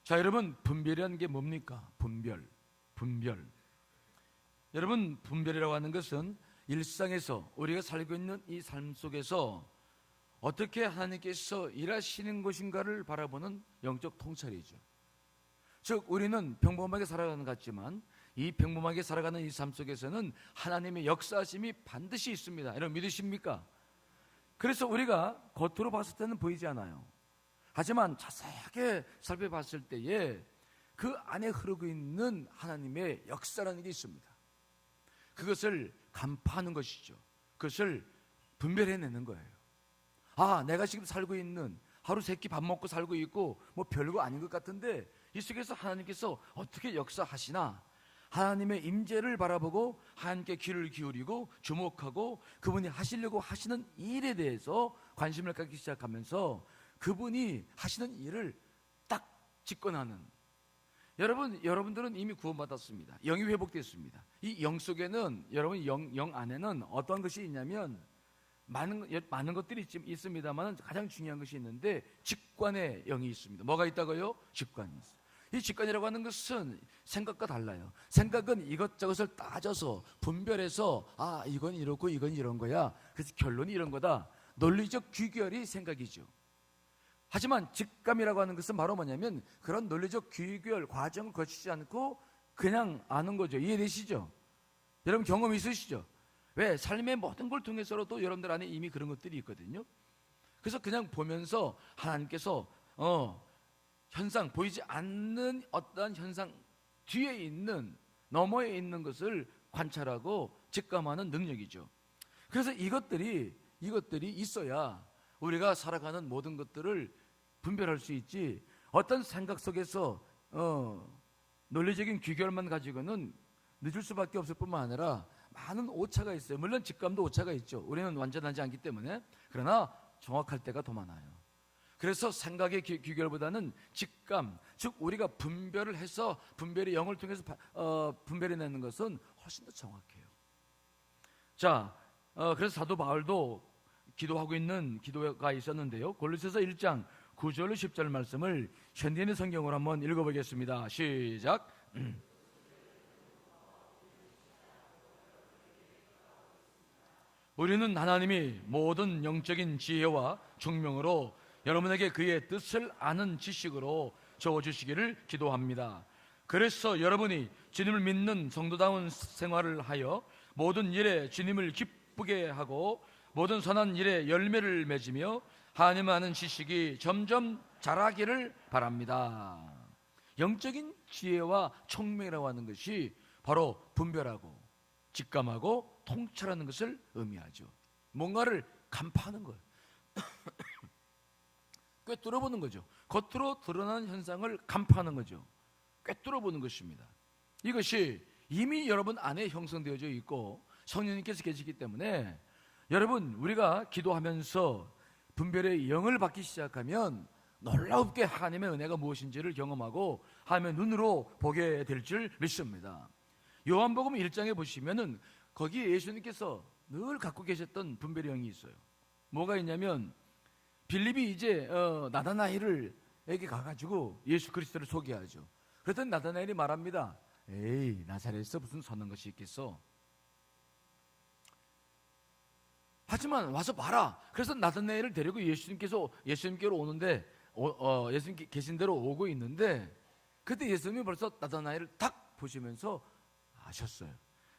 자, 여러분, 분별이라는 게 뭡니까? 분별. 여러분, 분별이라고 하는 것은 일상에서 우리가 살고 있는 이 삶 속에서 어떻게 하나님께서 일하시는 것인가를 바라보는 영적 통찰이죠. 즉, 우리는 평범하게 살아가는 것 같지만 이 평범하게 살아가는 이 삶 속에서는 하나님의 역사하심이 반드시 있습니다. 여러분, 믿으십니까? 그래서 우리가 겉으로 봤을 때는 보이지 않아요. 하지만 자세하게 살펴봤을 때에 그 안에 흐르고 있는 하나님의 역사라는 게 있습니다. 그것을 간파하는 것이죠. 그것을 분별해내는 거예요. 아, 내가 지금 살고 있는, 하루 세 끼 밥 먹고 살고 있고 뭐 별거 아닌 것 같은데 이 속에서 하나님께서 어떻게 역사하시나, 하나님의 임재를 바라보고 하나님께 귀를 기울이고 주목하고 그분이 하시려고 하시는 일에 대해서 관심을 갖기 시작하면서 그분이 하시는 일을 딱 직관하는. 여러분들은 이미 구원받았습니다. 영이 회복됐습니다. 이 영 속에는, 여러분 영 안에는 어떤 것이 있냐면 많은 것들이 있습니다만 가장 중요한 것이 있는데 직관의 영이 있습니다. 뭐가 있다고요? 직관이 있어요. 이 직관이라고 하는 것은 생각과 달라요. 생각은 이것저것을 따져서 분별해서 아, 이건 이렇고 이건 이런 거야, 그래서 결론이 이런 거다. 논리적 귀결이 생각이죠. 하지만 직감이라고 하는 것은 바로 뭐냐면 그런 논리적 귀결 과정을 거치지 않고 그냥 아는 거죠. 이해되시죠? 여러분 경험 있으시죠? 왜? 삶의 모든 걸 통해서도 여러분들 안에 이미 그런 것들이 있거든요. 그래서 그냥 보면서 하나님께서 현상, 보이지 않는 어떠한 현상 뒤에 있는, 너머에 있는 것을 관찰하고 직감하는 능력이죠. 그래서 이것들이 있어야 우리가 살아가는 모든 것들을 분별할 수 있지, 어떤 생각 속에서 논리적인 귀결만 가지고는 늦을 수밖에 없을 뿐만 아니라 많은 오차가 있어요. 물론 직감도 오차가 있죠. 우리는 완전하지 않기 때문에. 그러나 정확할 때가 더 많아요. 그래서 생각의 귀결보다는 직감, 즉 우리가 분별을 해서 분별의 영을 통해서 분별해내는 것은 훨씬 더 정확해요. 자, 그래서 사도 바울도 기도하고 있는 기도가 있었는데요. 골로새서 1장 9절 10절 말씀을 현대인의 성경으로 한번 읽어보겠습니다. 시작. 우리는 하나님이 모든 영적인 지혜와 총명으로 여러분에게 그의 뜻을 아는 지식으로 저어주시기를 기도합니다. 그래서 여러분이 주님을 믿는 성도다운 생활을 하여 모든 일에 주님을 기쁘게 하고 모든 선한 일에 열매를 맺으며 하나님을 아는 지식이 점점 자라기를 바랍니다. 영적인 지혜와 총명이라고 하는 것이 바로 분별하고 직감하고 통찰하는 것을 의미하죠. 뭔가를 간파하는 거예요. 꿰뚫어보는 거죠. 겉으로 드러나는 현상을 간파하는 거죠. 꿰뚫어보는 것입니다. 이것이 이미 여러분 안에 형성되어져 있고 성령님께서 계시기 때문에 여러분, 우리가 기도하면서 분별의 영을 받기 시작하면 놀랍게 하나님의 은혜가 무엇인지를 경험하고 하나님의 눈으로 보게 될 줄 믿습니다. 요한복음 1장에 보시면은 거기에 예수님께서 늘 갖고 계셨던 분별의 영이 있어요. 뭐가 있냐면 빌립이 이제 나다나엘에게 가가지고 예수 그리스도를 소개하죠. 그랬더니 나다나엘이 말합니다. 에이, 나사렛에서 무슨 선한 것이 있겠어. 하지만 와서 봐라. 그래서 나다나엘을 데리고 예수님께로 오는데 예수님 계신 대로 오고 있는데 그때 예수님이 벌써 나다나엘을 딱 보시면서 아셨어요.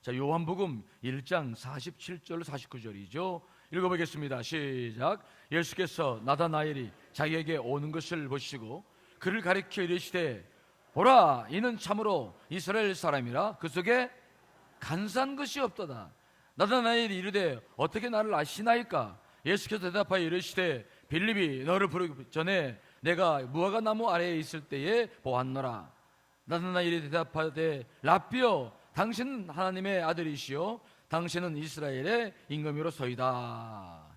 자, 요한복음 1장 47절 49절이죠. 읽어보겠습니다. 시작. 예수께서 나다나엘이 자기에게 오는 것을 보시고 그를 가리켜 이르시되 보라, 이는 참으로 이스라엘 사람이라 그 속에 간사한 것이 없도다. 나다나엘이 이르되 어떻게 나를 아시나이까? 예수께서 대답하여 이르시되 빌립이 너를 부르기 전에 내가 무화과 나무 아래에 있을 때에 보았노라. 나다나엘이 대답하되 라삐여, 당신은 하나님의 아들이시요 당신은 이스라엘의 임금이로소이다.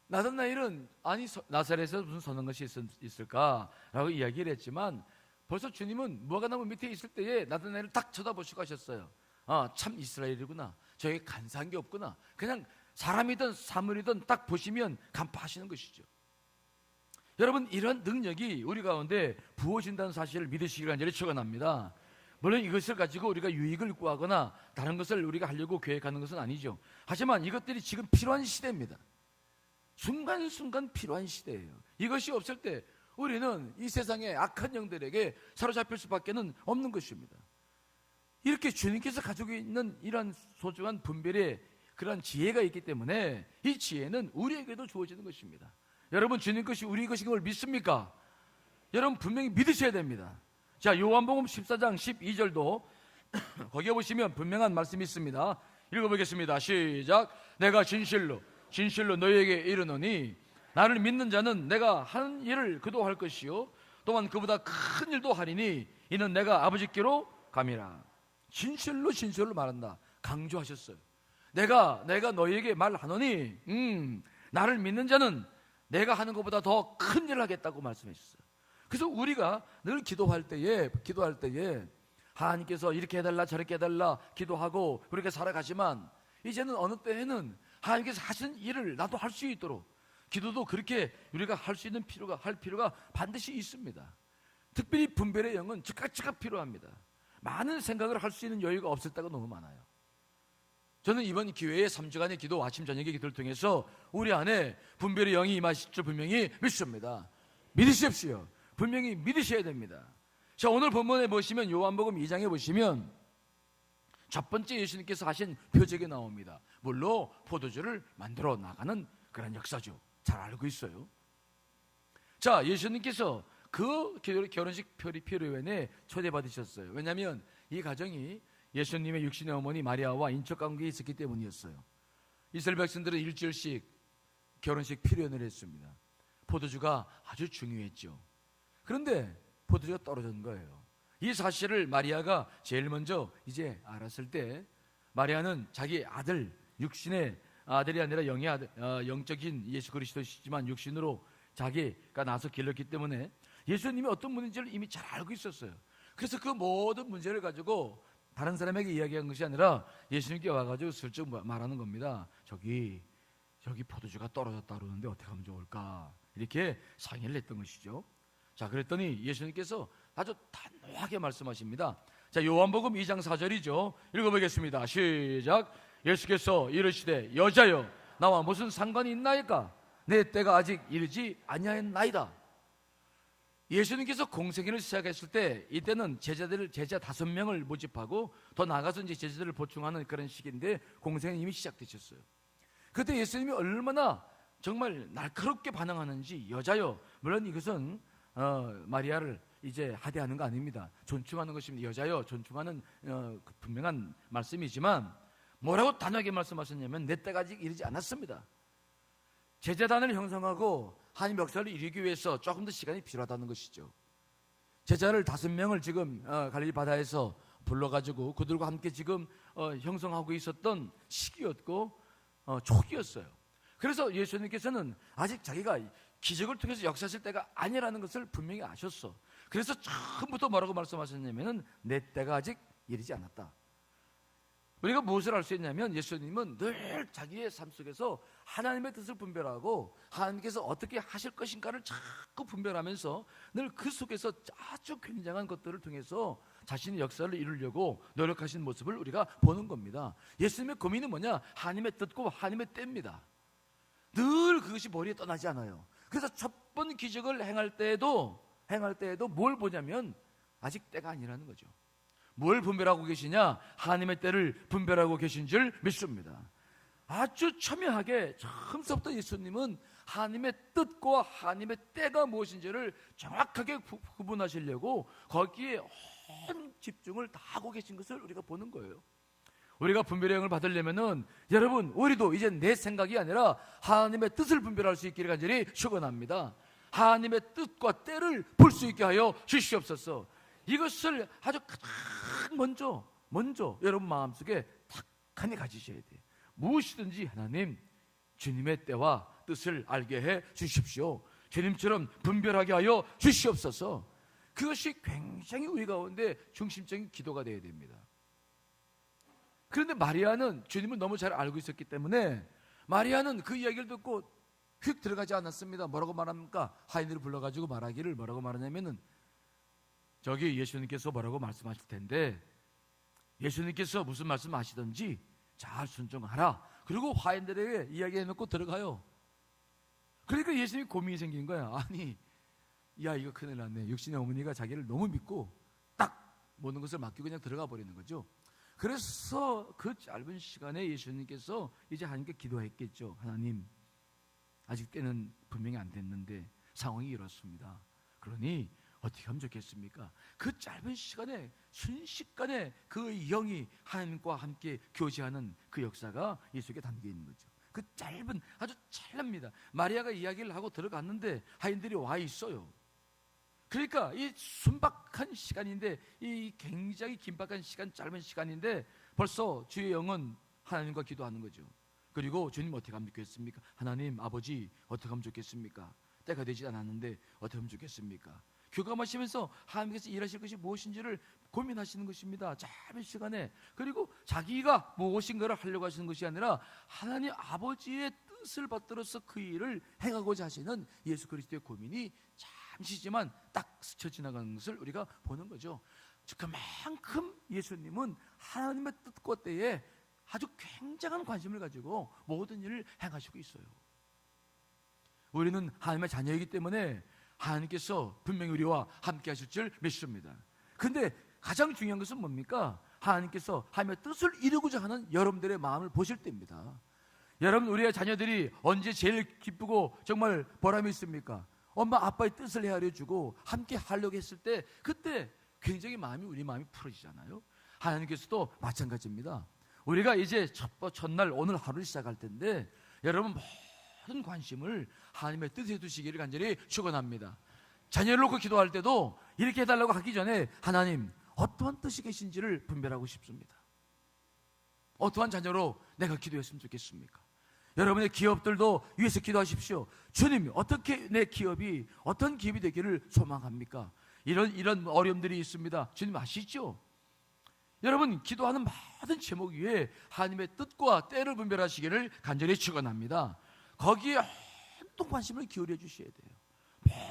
나다나엘은 아니 나사렛에서 무슨 선한 것이 있을까라고 이야기를 했지만 벌써 주님은 무화과나무 밑에 있을 때에 나다나엘을 딱 쳐다보시고 하셨어요. 아, 참 이스라엘이구나. 저에게 간사한 게 없구나. 그냥 사람이든 사물이든 딱 보시면 간파하시는 것이죠. 여러분, 이런 능력이 우리 가운데 부어진다는 사실을 믿으시기 간절히 축원합니다. 물론 이것을 가지고 우리가 유익을 구하거나 다른 것을 우리가 하려고 계획하는 것은 아니죠. 하지만 이것들이 지금 필요한 시대입니다. 순간순간 필요한 시대예요. 이것이 없을 때 우리는 이 세상의 악한 영들에게 사로잡힐 수밖에 없는 것입니다. 이렇게 주님께서 가지고 있는 이러한 소중한 분별의 그런 지혜가 있기 때문에 이 지혜는 우리에게도 주어지는 것입니다. 여러분, 주님 것이 우리 것인 걸 믿습니까? 여러분, 분명히 믿으셔야 됩니다. 자, 요한복음 14장 12절도 거기에 보시면 분명한 말씀이 있습니다. 읽어보겠습니다. 시작. 내가 진실로 너희에게 이르노니 나를 믿는 자는 내가 하는 일을 그도 할 것이요 또한 그보다 큰 일도 하리니 이는 내가 아버지께로 감이라. 진실로 말한다. 강조하셨어요. 내가 너희에게 말하노니 나를 믿는 자는 내가 하는 것보다 더 큰 일을 하겠다고 말씀하셨어요. 그래서 우리가 늘 기도할 때에 하나님께서 이렇게 해달라 저렇게 해달라 기도하고 그렇게 살아가지만 이제는 어느 때에는 하나님께서 하시는 일을 나도 할 수 있도록 기도도 그렇게 우리가 할 수 있는 필요가 반드시 있습니다. 특별히 분별의 영은 즉각 필요합니다. 많은 생각을 할 수 있는 여유가 없을 때가 너무 많아요. 저는 이번 기회에 3주간의 기도, 아침 저녁의 기도를 통해서 우리 안에 분별의 영이 임하실 줄 분명히 믿습니다. 믿으십시오. 분명히 믿으셔야 됩니다. 자, 오늘 본문에 보시면 요한복음 2장에 보시면 첫 번째 예수님께서 하신 표적이 나옵니다. 물로 포도주를 만들어 나가는 그런 역사죠. 잘 알고 있어요. 자, 예수님께서 그 결혼식 피로연에 초대받으셨어요. 왜냐하면 이 가정이 예수님의 육신의 어머니 마리아와 인척 관계에 있었기 때문이었어요. 이스라엘 백성들은 일주일씩 결혼식 피로연을 했습니다. 포도주가 아주 중요했죠. 그런데 포도주가 떨어진 거예요. 이 사실을 마리아가 제일 먼저 이제 알았을 때 마리아는 자기 아들, 육신의 아들이 아니라 영의 아들, 영적인 예수 그리스도시지만 육신으로 자기가 나서 길렀기 때문에 예수님이 어떤 분인지를 이미 잘 알고 있었어요. 그래서 그 모든 문제를 가지고 다른 사람에게 이야기한 것이 아니라 예수님께 와가지고 슬쩍 말하는 겁니다. 저기 포도주가 떨어졌다 그러는데 어떻게 하면 좋을까? 이렇게 상의를 했던 것이죠. 자, 그랬더니 예수님께서 아주 단호하게 말씀하십니다. 자, 요한복음 2장 4절이죠. 읽어보겠습니다. 시작. 예수께서 이르시되 여자여 나와 무슨 상관이 있나이까? 내 때가 아직 이르지 아니하였나이다. 예수님께서 공생애를 시작했을 때 이때는 제자 5명을 모집하고 더 나아가서 이제 제자들을 보충하는 그런 시기인데 공생애는 이미 시작되셨어요. 그때 예수님이 얼마나 정말 날카롭게 반응하는지 여자여, 물론 이것은 마리아를 이제 하대하는 거 아닙니다. 존중하는 것입니다. 여자여 존중하는 분명한 말씀이지만 뭐라고 단호하게 말씀하셨냐면 내 때가 아직 이르지 않았습니다. 제자단을 형성하고 하나님 역사를 이루기 위해서 조금 더 시간이 필요하다는 것이죠. 제자를 5명을 지금 갈릴리 바다에서 불러가지고 그들과 함께 지금 형성하고 있었던 시기였고 초기였어요. 그래서 예수님께서는 아직 자기가 기적을 통해서 역사하실 때가 아니라는 것을 분명히 아셨어. 그래서 처음부터 뭐라고 말씀하셨냐면 내 때가 아직 이르지 않았다. 우리가 무엇을 알 수 있냐면 예수님은 늘 자기의 삶 속에서 하나님의 뜻을 분별하고 하나님께서 어떻게 하실 것인가를 자꾸 분별하면서 늘 그 속에서 아주 굉장한 것들을 통해서 자신의 역사를 이루려고 노력하신 모습을 우리가 보는 겁니다. 예수님의 고민은 뭐냐? 하나님의 뜻과 하나님의 때입니다. 늘 그것이 머리에 떠나지 않아요. 그래서 첫 번 기적을 행할 때에도 뭘 보냐면 아직 때가 아니라는 거죠. 뭘 분별하고 계시냐? 하나님의 때를 분별하고 계신 줄 믿습니다. 아주 첨예하게 처음부터 예수님은 하나님의 뜻과 하나님의 때가 무엇인지를 정확하게 구분하시려고 거기에 온 집중을 다 하고 계신 것을 우리가 보는 거예요. 우리가 분별의 영을 받으려면은 여러분, 우리도 이제 내 생각이 아니라 하나님의 뜻을 분별할 수 있기를 간절히 축원합니다. 하나님의 뜻과 때를 볼 수 있게 하여 주시옵소서. 이것을 아주 가장 먼저 여러분 마음속에 탁하니 가지셔야 돼요. 무엇이든지 하나님, 주님의 때와 뜻을 알게 해 주십시오. 주님처럼 분별하게 하여 주시옵소서. 그것이 굉장히 우리 가운데 중심적인 기도가 되어야 됩니다. 그런데 마리아는 주님을 너무 잘 알고 있었기 때문에 마리아는 그 이야기를 듣고 휙 들어가지 않았습니다. 뭐라고 말합니까? 하인들을 불러가지고 말하기를 뭐라고 말하냐면은 저기 예수님께서 뭐라고 말씀하실 텐데 예수님께서 무슨 말씀하시든지 잘 순종하라. 그리고 하인들에게 이야기해놓고 들어가요. 그러니까 예수님이 고민이 생긴 거야. 아니, 야 이거 큰일 났네. 육신의 어머니가 자기를 너무 믿고 딱 모든 것을 맡기고 그냥 들어가 버리는 거죠. 그래서 그 짧은 시간에 예수님께서 이제 하나님께 기도했겠죠. 하나님, 아직 때는 분명히 안 됐는데 상황이 이렇습니다. 그러니 어떻게 하면 좋겠습니까? 그 짧은 시간에 순식간에 그 영이 하나님과 함께 교제하는 그 역사가 예수에게 담겨 있는 거죠. 그 짧은 아주 찰나입니다. 마리아가 이야기를 하고 들어갔는데 하인들이 와 있어요. 그러니까 이 순박한 시간인데, 이 굉장히 긴박한 시간, 짧은 시간인데 벌써 주의 영은 하나님과 기도하는 거죠. 그리고 주님 어떻게 하면 좋겠습니까? 하나님 아버지 어떻게 하면 좋겠습니까? 때가 되지 않았는데 어떻게 하면 좋겠습니까? 교감하시면서 하나님께서 일하실 것이 무엇인지를 고민하시는 것입니다. 짧은 시간에. 그리고 자기가 무엇인가를 하려고 하시는 것이 아니라 하나님 아버지의 뜻을 받들어서 그 일을 행하고자 하시는 예수 그리스도의 고민이 잠시지만 딱 스쳐 지나가는 것을 우리가 보는 거죠. 즉 그만큼 예수님은 하나님의 뜻과 때에 아주 굉장한 관심을 가지고 모든 일을 행하시고 있어요. 우리는 하나님의 자녀이기 때문에 하나님께서 분명히 우리와 함께 하실 줄 믿습니다. 근데 가장 중요한 것은 뭡니까? 하나님께서 하나님의 뜻을 이루고자 하는 여러분들의 마음을 보실 때입니다. 여러분, 우리의 자녀들이 언제 제일 기쁘고 정말 보람이 있습니까? 엄마 아빠의 뜻을 헤아려주고 함께 하려고 했을 때, 그때 굉장히 우리 마음이 풀어지잖아요. 하나님께서도 마찬가지입니다. 우리가 이제 첫날 오늘 하루를 시작할 텐데 여러분 모든 관심을 하나님의 뜻에 두시기를 간절히 축원합니다. 자녀를 놓고 기도할 때도 이렇게 해달라고 하기 전에 하나님 어떠한 뜻이 계신지를 분별하고 싶습니다. 어떠한 자녀로 내가 기도했으면 좋겠습니까? 여러분의 기업들도 위해서 기도하십시오. 주님, 어떻게 내 기업이 어떤 기업이 되기를 소망합니까? 이런 어려움들이 있습니다. 주님 아시죠? 여러분, 기도하는 모든 제목 위에 하나님의 뜻과 때를 분별하시기를 간절히 축원합니다. 거기에 온통 관심을 기울여 주셔야 돼요.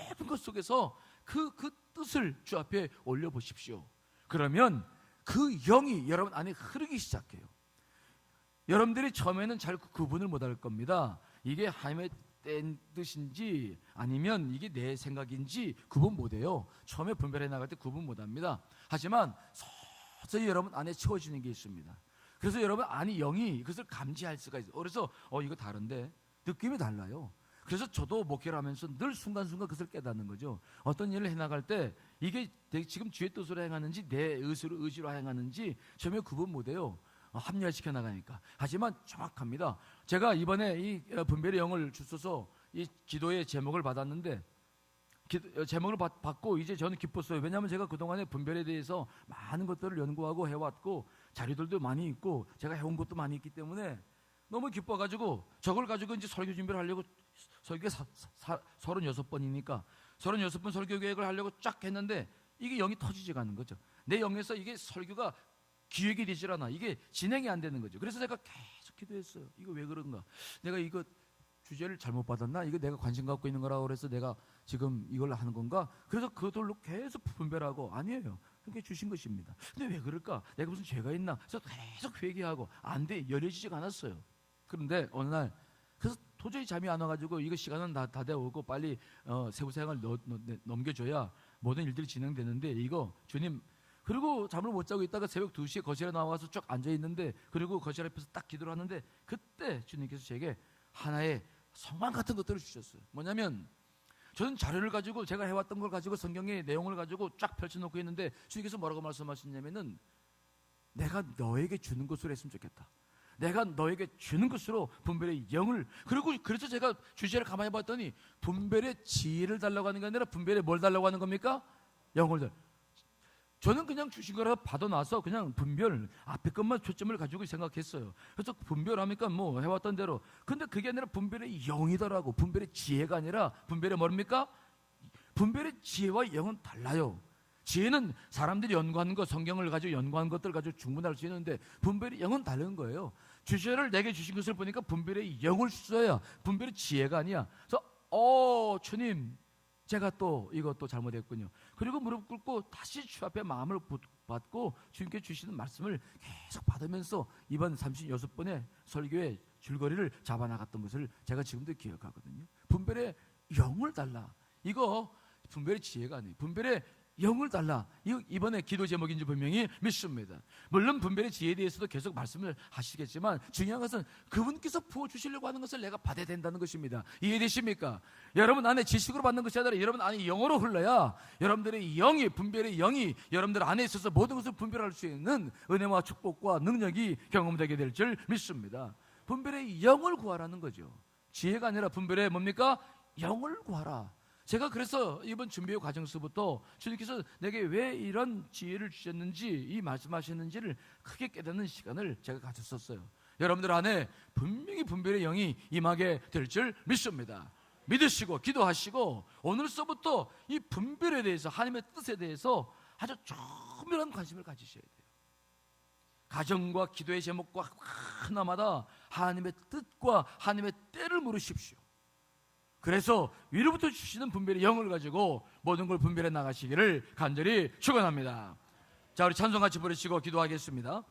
모든 것 속에서 그 뜻을 주 앞에 올려보십시오. 그러면 그 영이 여러분 안에 흐르기 시작해요. 여러분들이 처음에는 잘 구분을 못할 겁니다. 이게 하나님의 뜻인지 아니면 이게 내 생각인지 구분 못해요. 처음에 분별해 나갈 때 구분 못합니다. 하지만 서서히 여러분 안에 채워지는 게 있습니다. 그래서 여러분 안에 영이 그것을 감지할 수가 있어요. 그래서 이거 다른데 느낌이 달라요. 그래서 저도 목회를 하면서 늘 순간순간 그것을 깨닫는 거죠. 어떤 일을 해나갈 때 이게 지금 주의 뜻으로 행하는지 내 의지로 행하는지 처음에 구분 못해요. 합리화시켜 나가니까. 하지만 정확합니다. 제가 이번에 이 분별의 영을 주셔서 이 기도의 제목을 받았는데 제목을 받고 이제 저는 기뻤어요. 왜냐하면 제가 그동안에 분별에 대해서 많은 것들을 연구하고 해왔고 자료들도 많이 있고 제가 해온 것도 많이 있기 때문에 너무 기뻐가지고 저걸 가지고 이제 설교 준비를 하려고 설교가 36번이니까 36번 설교 계획을 하려고 쫙 했는데 이게 영이 터지지가 않는 거죠. 내 영에서 이게 설교가 기획이 되질 않아. 이게 진행이 안 되는 거죠. 그래서 제가 계속 기도했어요. 이거 왜 그런가? 내가 이거 주제를 잘못 받았나? 이거 내가 관심 갖고 있는 거라고 그래서 내가 지금 이걸 하는 건가? 그래서 그들로 계속 분별하고 아니에요. 그렇게 주신 것입니다. 근데 왜 그럴까? 내가 무슨 죄가 있나? 그래서 계속 회개하고 안 돼. 열려지지가 않았어요. 그런데 어느 날 그래서 도저히 잠이 안 와가지고 이거 시간은 다 되어오고 빨리 세부사양을 넘겨줘야 모든 일들이 진행되는데 이거 주님 그리고 잠을 못 자고 있다가 새벽 2시에 거실에 나와서 쭉 앉아있는데 그리고 거실 앞에서 딱 기도를 하는데 그때 주님께서 제게 하나의 성만 같은 것들을 주셨어요. 뭐냐면 저는 자료를 가지고 제가 해왔던 걸 가지고 성경의 내용을 가지고 쫙 펼쳐놓고 있는데 주님께서 뭐라고 말씀하셨냐면은 내가 너에게 주는 것으로 했으면 좋겠다. 내가 너에게 주는 것으로 분별의 영을 그리고 그래서 제가 주제를 가만히 봤더니 분별의 지혜를 달라고 하는 게 아니라 분별의 뭘 달라고 하는 겁니까? 영을 달라고. 저는 그냥 주신 거라 받아놔서 그냥 분별 앞에 것만 초점을 가지고 생각했어요. 그래서 분별하니까 뭐 해왔던 대로. 근데 그게 아니라 분별의 영이더라고. 분별의 지혜가 아니라 분별의 뭡니까? 분별의 지혜와 영은 달라요. 지혜는 사람들이 연구하는 것, 성경을 가지고 연구하는 것들 가지고 충분할 수 있는데 분별의 영은 다른 거예요. 주제를 내게 주신 것을 보니까 분별의 영을 써야, 분별의 지혜가 아니야. 그래서 주님, 제가 또 이것도 잘못했군요. 그리고 무릎 꿇고 다시 주 앞에 마음을 받고 주님께 주시는 말씀을 계속 받으면서 이번 36번의 설교의 줄거리를 잡아나갔던 것을 제가 지금도 기억하거든요. 분별의 영을 달라. 이거 분별의 지혜가 아니에요. 분별의 영을 달라. 이번에 기도 제목인지 분명히 믿습니다. 물론 분별의 지혜에 대해서도 계속 말씀을 하시겠지만 중요한 것은 그분께서 부어주시려고 하는 것을 내가 받아야 된다는 것입니다. 이해되십니까? 여러분 안에 지식으로 받는 것이 아니라 여러분 안에 영으로 흘러야 여러분들의 영이, 분별의 영이 여러분들 안에 있어서 모든 것을 분별할 수 있는 은혜와 축복과 능력이 경험되게 될 줄 믿습니다. 분별의 영을 구하라는 거죠. 지혜가 아니라 분별의 뭡니까? 영을 구하라. 제가 그래서 이번 준비의 과정서부터 주님께서 내게 왜 이런 지혜를 주셨는지, 이 말씀하셨는지를 크게 깨닫는 시간을 제가 가졌었어요. 여러분들 안에 분명히 분별의 영이 임하게 될 줄 믿습니다. 믿으시고 기도하시고 오늘서부터 이 분별에 대해서, 하나님의 뜻에 대해서 아주 정밀한 관심을 가지셔야 돼요. 가정과 기도의 제목과 하나마다 하나님의 뜻과 하나님의 때를 물으십시오. 그래서 위로부터 주시는 분별의 영을 가지고 모든 걸 분별해 나가시기를 간절히 축원합니다. 자, 우리 찬송 같이 부르시고 기도하겠습니다.